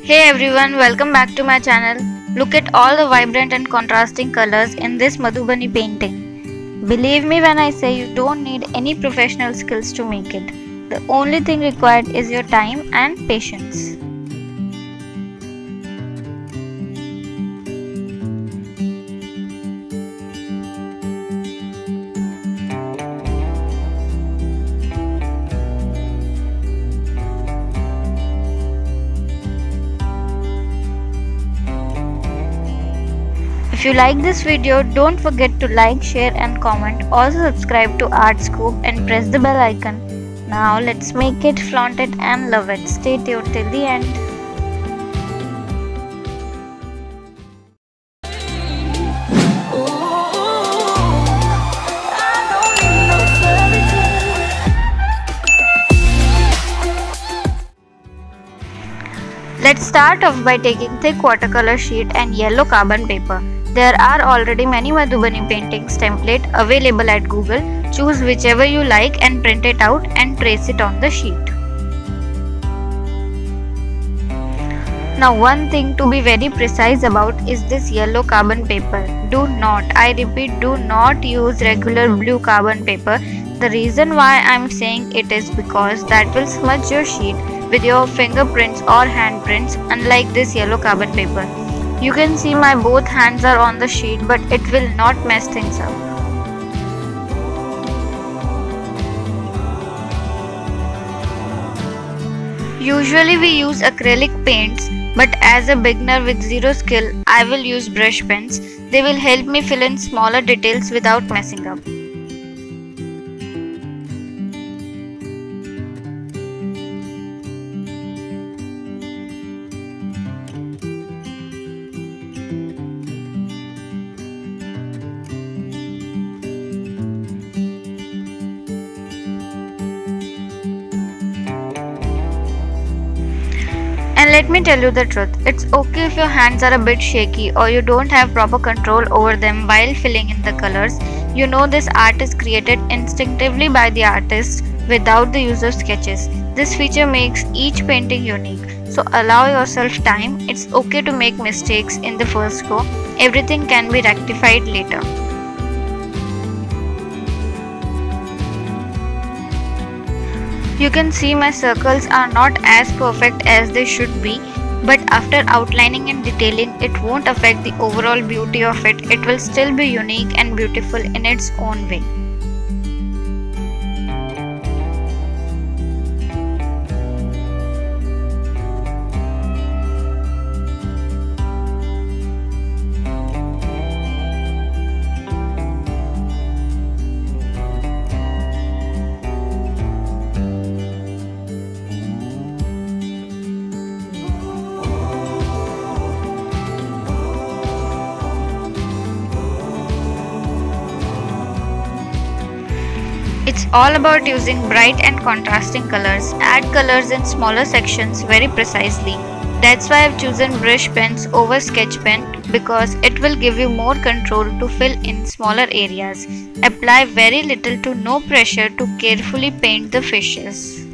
Hey everyone, welcome back to my channel. Look at all the vibrant and contrasting colors in this Madhubani painting. Believe me when I say you don't need any professional skills to make it. The only thing required is your time and patience. If you like this video, don't forget to like, share and comment. Also subscribe to Artscope and press the bell icon. Now let's make it, flaunt it and love it. Stay tuned till the end. Let's start off by taking thick watercolor sheet and yellow carbon paper. There are already many Madhubani paintings template available at Google. Choose whichever you like and print it out and trace it on the sheet. Now one thing to be very precise about is this yellow carbon paper. Do not, I repeat, do not use regular blue carbon paper. The reason why I am saying it is because that will smudge your sheet with your fingerprints or handprints, unlike this yellow carbon paper. You can see my both hands are on the sheet, but it will not mess things up. Usually we use acrylic paints, but as a beginner with zero skill, I will use brush pens. They will help me fill in smaller details without messing up. And let me tell you the truth, it's okay if your hands are a bit shaky or you don't have proper control over them while filling in the colors. You know this art is created instinctively by the artist without the use of sketches. This feature makes each painting unique. So allow yourself time. It's okay to make mistakes in the first go. Everything can be rectified later. You can see my circles are not as perfect as they should be, but after outlining and detailing, it won't affect the overall beauty of it. It will still be unique and beautiful in its own way. It's all about using bright and contrasting colors. Add colors in smaller sections very precisely. That's why I've chosen brush pens over sketch pen, because it will give you more control to fill in smaller areas. Apply very little to no pressure to carefully paint the fishes.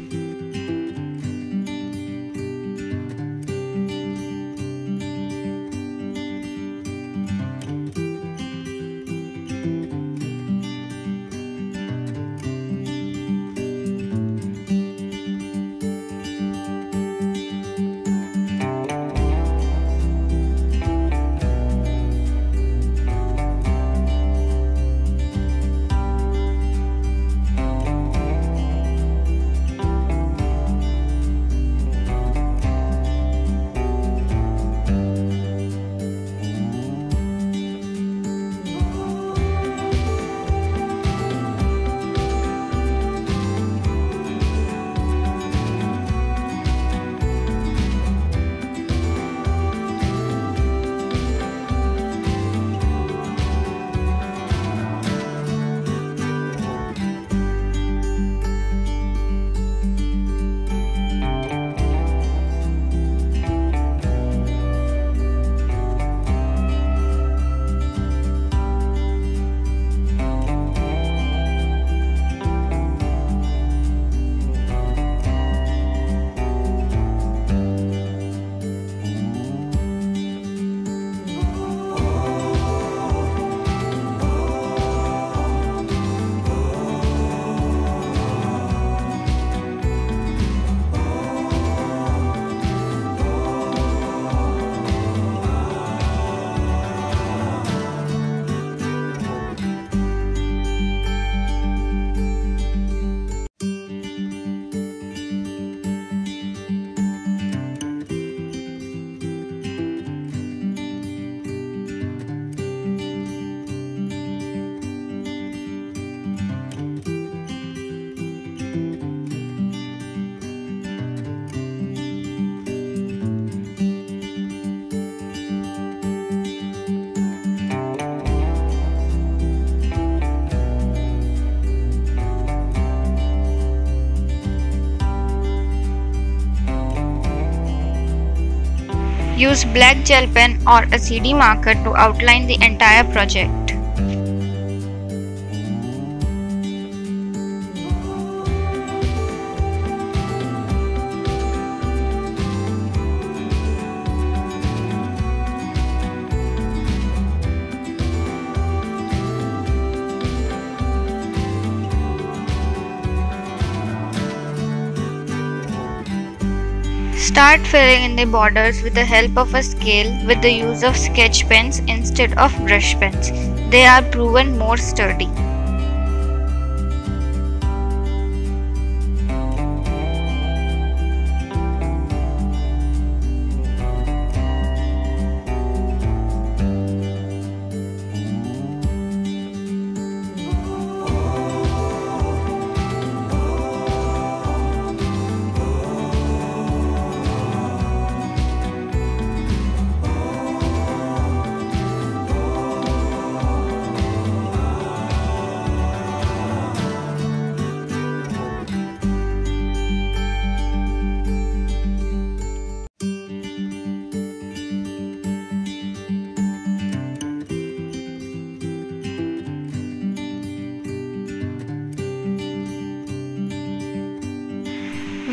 Use black gel pen or a CD marker to outline the entire project. Start filling in the borders with the help of a scale with the use of sketch pens instead of brush pens. They are proven more sturdy.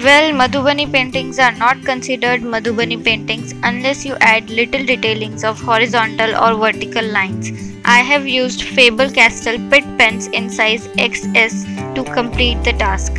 Well, Madhubani paintings are not considered Madhubani paintings unless you add little detailings of horizontal or vertical lines. I have used Faber-Castell Pitt pens in size XS to complete the task.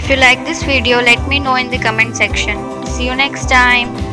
If you like this video, let me know in the comment section. See you next time.